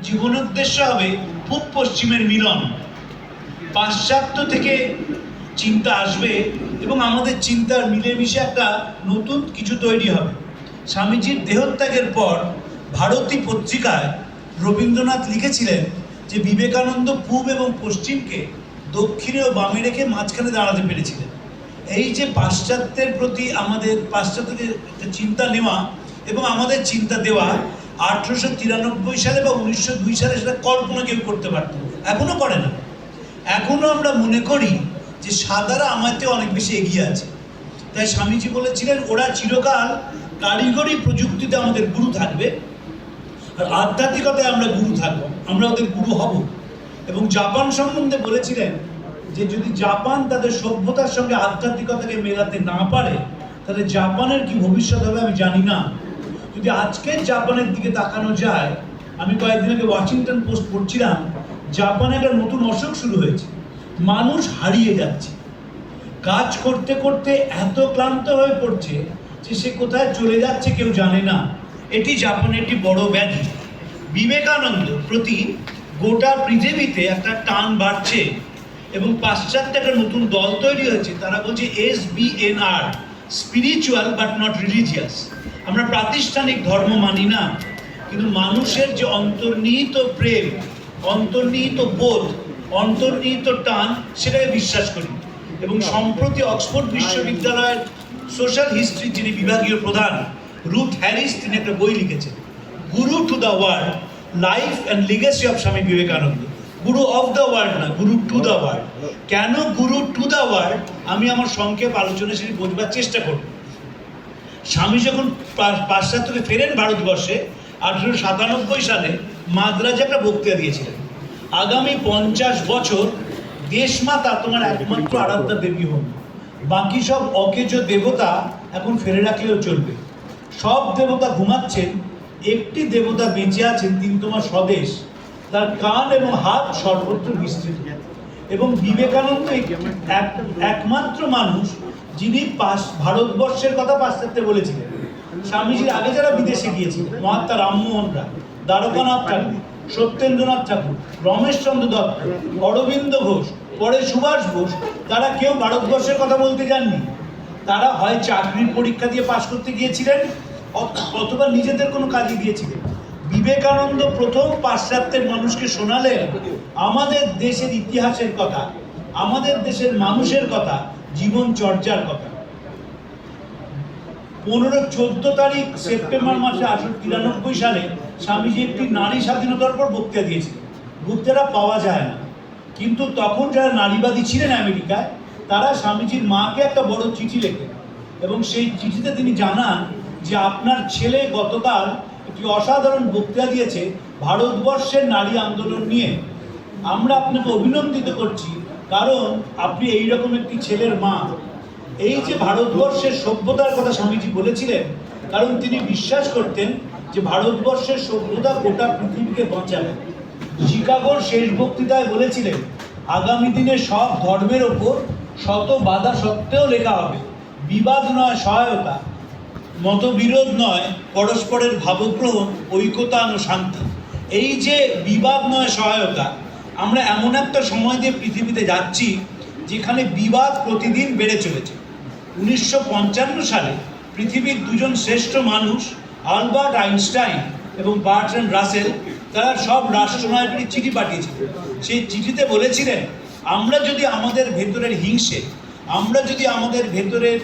জীবনোদ্দেশ্য হবে পূব পশ্চিমের মিলন। পাশ্চাত্য থেকে চিন্তা আসবে এবং আমাদের চিন্তার মিলেমিশে একটা নতুন কিছু তৈরি হবে। স্বামীজির দেহত্যাগের পর ভারতী পত্রিকায় রবীন্দ্রনাথ লিখেছিলেন যে বিবেকানন্দ পূব এবং পশ্চিমকে দক্ষিণে ও বামে রেখে মাঝখানে দাঁড়াতে পেরেছিলেন। এই যে পাশ্চাত্যের প্রতি আমাদের পাশ্চাত্যের চিন্তা নেওয়া এবং আমাদের চিন্তা দেওয়া 1893 সালে বা 1902 সালে সেটা কল্পনা কেউ করতে পারত, এখনো করে না। এখনো আমরা মনে করি যে সাদারা আমাদের অনেক বেশি এগিয়ে আছে। তাই স্বামীজি বলেছিলেন ওরা চিরকাল কারিগরি প্রযুক্তিতে আমাদের গুরু থাকবে আর আধ্যাত্মিকতায় আমরা গুরু থাকবো, আমরা ওদের গুরু হব। এবং জাপান সম্বন্ধে বলেছিলেন যে যদি জাপান তাদের সভ্যতার সঙ্গে আধ্যাত্মিকতাকে মেলাতে না পারে তাহলে জাপানের কি ভবিষ্যৎ হবে আমি জানি না। যদি আজকের জাপানের দিকে তাকানো যায়, আমি কয়েকদিন আগে ওয়াশিংটন পোস্ট পড়ছিলাম, জাপানে একটা নতুন অসুখ শুরু হয়েছে, মানুষ হারিয়ে যাচ্ছে, কাজ করতে করতে এত ক্লান্ত হয়ে পড়ছে যে সে কোথায় চলে যাচ্ছে কেউ জানে না। এটি জাপানের একটি বড় ব্যাধি। বিবেকানন্দ প্রতি গোটা পৃথিবীতে একটা টান বাড়ছে এবং পাশ্চাত্যে একটা নতুন দল তৈরি হয়েছে, তারা বলছে SBNR, spiritual but not religious. আমরা প্রাতিষ্ঠানিক ধর্ম মানি না, কিন্তু মানুষের যে অন্তর্নিহিত প্রেম, অন্তর্নিহিত বোধ, অন্তর্নিহিত টান, সেটাকে বিশ্বাস করি। এবং সম্প্রতি অক্সফোর্ড বিশ্ববিদ্যালয়ের সোশ্যাল হিস্ট্রি যিনি বিভাগীয় প্রধান রুথ হ্যারিস, তিনি একটা বই লিখেছেন, গুরু to the world, life and legacy of Swami Vivekananda. Guru of the world না, গুরু টু দ্য ওয়ার্ল্ড। কেন গুরু টু দ্য ওয়ার্ল্ড আমি আমার সংক্ষেপ আলোচনা সেটি বোঝবার চেষ্টা করব। স্বামী যখন পাশ্চাত্য থেকে ফেরেন ভারতবর্ষে 1897 সালে মাদ্রাজে একটা বক্তৃতা দিয়েছিলেন, আগামী 50 বছর দেশমাতা তোমার একমাত্র আরাধ্যা দেবী হন, বাকি সব অকেজো দেবতা এখন ফেলে রাখলেও চলবে। সব দেবতা ঘুমাচ্ছেন, একটি দেবতা বেঁচে আছেন, তিনি তোমার স্বদেশ, তার কান এবং হাত সর্বত্র বিস্তৃত। এবং বিবেকানন্দ একমাত্র মানুষ যিনি ভারতবর্ষের কথা পাশ্চাত্যে বলেছিলেন। স্বামীজির আগে যারা বিদেশে গিয়েছিলেন, মহাত্মা রামমোহন রায়, দ্বারকানাথ ঠাকুর, সত্যেন্দ্রনাথ ঠাকুর, রমেশচন্দ্র দত্ত, অরবিন্দ ঘোষ, পরে সুভাষ বোস, তারা কেউ ভারতবর্ষের কথা বলতে যাননি। তারা হয় চাকরির পরীক্ষা দিয়ে পাশ করতে গিয়েছিলেন অথবা নিজেদের কোনো কাজে গিয়েছিলেন। বিবেকানন্দ প্রথম পাশ্চাত্যের মানুষকে শোনালেন আমাদের দেশের ইতিহাসের কথা, আমাদের দেশের মানুষের কথা, জীবন চর্চার কথা। 14 তারিখ সেপ্টেম্বর মাসে 1893 সালে স্বামীজি একটি নারী স্বাধীনতার উপর বক্তৃতা দিয়েছিলেন। বক্তৃতা পাওয়া যায় না, কিন্তু তখন যারা নারীবাদী ছিলেন আমেরিকায়, তারা স্বামীজির মাকে একটা বড় চিঠি লেখেন এবং সেই চিঠিতে তিনি জানান যে আপনার ছেলে গতকাল একটি অসাধারণ বক্তৃতা দিয়েছে ভারতবর্ষের নারী আন্দোলন নিয়ে। আমরা আপনাকে অভিনন্দিত করছি, কারণ আপনি এইরকম একটি ছেলের মা। এই যে ভারতবর্ষের সভ্যতার কথা স্বামীজি বলেছিলেন, কারণ তিনি বিশ্বাস করতেন যে ভারতবর্ষের সভ্যতা গোটা পৃথিবীকে বাঁচাবে। শিকাগোর শেষ বক্তৃতায় বলেছিলেন আগামী দিনে সব ধর্মের ওপর শত বাধা সত্ত্বেও লেখা হবে, বিবাদ নয় সহায়তা, মতবিরোধ নয় পরস্পরের ভাবগ্রহণ, ঐক্যতা ও শান্তি। এই যে বিবাদ নয় সহায়তা, আমরা এমন একটা সময় দিয়ে পৃথিবীতে যাচ্ছি যেখানে বিবাদ প্রতিদিন বেড়ে চলেছে। 1955 সালে পৃথিবীর দুজন শ্রেষ্ঠ মানুষ আলবার্ট আইনস্টাইন এবং বার্ট্রান্ড রাসেল, তারা সব রাষ্ট্রনায়ককে চিঠি পাঠিয়েছিলেন। সেই চিঠিতে বলেছিলেন আমরা যদি আমাদের ভেতরের হিংসে, আমরা যদি আমাদের ভেতরের